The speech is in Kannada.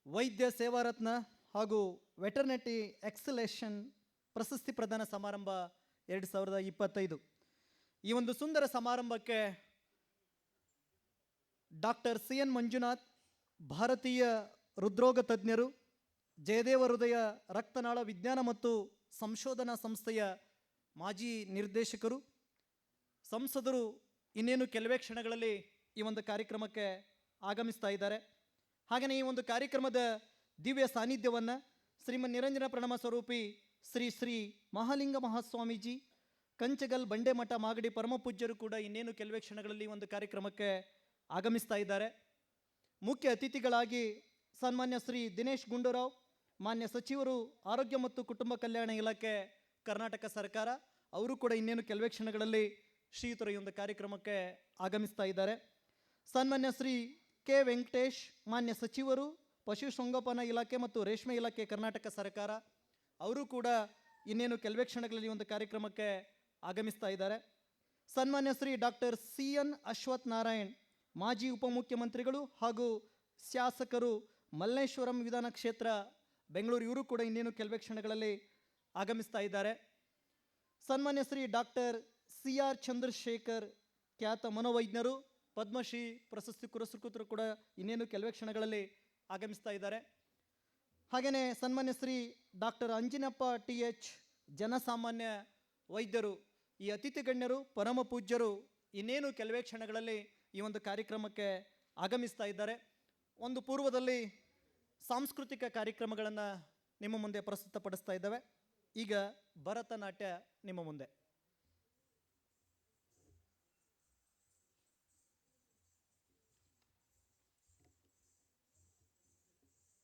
ವೈದ್ಯ ಸೇವಾರತ್ನ ಹಾಗೂ ವೆಟರ್ನಟಿ ಎಕ್ಸಲೇಷನ್ ಪ್ರಶಸ್ತಿ ಪ್ರದಾನ ಸಮಾರಂಭ 2025. ಈ ಒಂದು ಸುಂದರ ಸಮಾರಂಭಕ್ಕೆ ಡಾಕ್ಟರ್ CN ಮಂಜುನಾಥ್, ಭಾರತೀಯ ಹೃದ್ರೋಗ ತಜ್ಞರು, ಜಯದೇವ ಹೃದಯ ರಕ್ತನಾಳ ವಿಜ್ಞಾನ ಮತ್ತು ಸಂಶೋಧನಾ ಸಂಸ್ಥೆಯ ಮಾಜಿ ನಿರ್ದೇಶಕರು, ಸಂಸದರು ಇನ್ನೇನು ಕೆಲವೇ ಕ್ಷಣಗಳಲ್ಲಿ ಈ ಒಂದು ಕಾರ್ಯಕ್ರಮಕ್ಕೆ ಆಗಮಿಸ್ತಾ ಇದ್ದಾರೆ. ಹಾಗೆಯೇ ಈ ಒಂದು ಕಾರ್ಯಕ್ರಮದ ದಿವ್ಯ ಸಾನ್ನಿಧ್ಯವನ್ನು ಶ್ರೀಮನ್ ನಿರಂಜನ ಪ್ರಣಮ ಸ್ವರೂಪಿ ಶ್ರೀ ಶ್ರೀ ಮಹಾಲಿಂಗ ಮಹಾಸ್ವಾಮೀಜಿ, ಕಂಚಗಲ್ ಬಂಡೆಮಠ ಮಾಗಡಿ ಪರಮಪೂಜ್ಯರು ಕೂಡ ಇನ್ನೇನು ಕೆಲವೇ ಕ್ಷಣಗಳಲ್ಲಿ ಒಂದು ಕಾರ್ಯಕ್ರಮಕ್ಕೆ ಆಗಮಿಸ್ತಾ ಇದ್ದಾರೆ. ಮುಖ್ಯ ಅತಿಥಿಗಳಾಗಿ ಸನ್ಮಾನ್ಯ ಶ್ರೀ ದಿನೇಶ್ ಗುಂಡೂರಾವ್, ಮಾನ್ಯ ಸಚಿವರು, ಆರೋಗ್ಯ ಮತ್ತು ಕುಟುಂಬ ಕಲ್ಯಾಣ ಇಲಾಖೆ, ಕರ್ನಾಟಕ ಸರ್ಕಾರ, ಅವರು ಕೂಡ ಇನ್ನೇನು ಕೆಲವೇ ಕ್ಷಣಗಳಲ್ಲಿ ಶ್ರೀಯುತರು ಈ ಒಂದು ಕಾರ್ಯಕ್ರಮಕ್ಕೆ ಆಗಮಿಸ್ತಾ ಇದ್ದಾರೆ. ಸನ್ಮಾನ್ಯ ಶ್ರೀ ಕೆ ವೆಂಕಟೇಶ್, ಮಾನ್ಯ ಸಚಿವರು, ಪಶುಸಂಗೋಪನಾ ಇಲಾಖೆ ಮತ್ತು ರೇಷ್ಮೆ ಇಲಾಖೆ, ಕರ್ನಾಟಕ ಸರ್ಕಾರ, ಅವರು ಕೂಡ ಇನ್ನೇನು ಕೆಲವೇ ಕ್ಷಣಗಳಲ್ಲಿ ಒಂದು ಕಾರ್ಯಕ್ರಮಕ್ಕೆ ಆಗಮಿಸ್ತಾ ಇದ್ದಾರೆ. ಸನ್ಮಾನ್ಯ ಶ್ರೀ ಡಾಕ್ಟರ್ CN ಅಶ್ವಥ್ ನಾರಾಯಣ್, ಮಾಜಿ ಉಪಮುಖ್ಯಮಂತ್ರಿಗಳು ಹಾಗೂ ಶಾಸಕರು, ಮಲ್ಲೇಶ್ವರಂ ವಿಧಾನ ಕ್ಷೇತ್ರ, ಬೆಂಗಳೂರು, ಇವರು ಕೂಡ ಇನ್ನೇನು ಕೆಲವೇ ಕ್ಷಣಗಳಲ್ಲಿ ಆಗಮಿಸ್ತಾ ಇದ್ದಾರೆ. ಸನ್ಮಾನ್ಯ ಶ್ರೀ ಡಾಕ್ಟರ್ CR ಚಂದ್ರಶೇಖರ್, ಖ್ಯಾತ ಮನೋವೈಜ್ಞರು, ಪದ್ಮಶ್ರೀ ಪ್ರಶಸ್ತಿ ಪುರಸ್ಕೃತರು ಕೂಡ ಇನ್ನೇನು ಕೆಲವೇ ಕ್ಷಣಗಳಲ್ಲಿ ಆಗಮಿಸ್ತಾ ಇದ್ದಾರೆ. ಹಾಗೆಯೇ ಸನ್ಮಾನ್ಯ ಶ್ರೀ ಡಾಕ್ಟರ್ ಅಂಜಿನಪ್ಪ TH, ಜನಸಾಮಾನ್ಯ ವೈದ್ಯರು, ಈ ಅತಿಥಿ ಗಣ್ಯರು, ಪರಮ ಪೂಜ್ಯರು ಇನ್ನೇನು ಕೆಲವೇ ಕ್ಷಣಗಳಲ್ಲಿ ಈ ಒಂದು ಕಾರ್ಯಕ್ರಮಕ್ಕೆ ಆಗಮಿಸ್ತಾ ಇದ್ದಾರೆ. ಒಂದು ಪೂರ್ವದಲ್ಲಿ ಸಾಂಸ್ಕೃತಿಕ ಕಾರ್ಯಕ್ರಮಗಳನ್ನು ನಿಮ್ಮ ಮುಂದೆ ಪ್ರಸ್ತುತಪಡಿಸ್ತಾ ಇದ್ದಾವೆ. ಈಗ ಭರತನಾಟ್ಯ ನಿಮ್ಮ ಮುಂದೆ.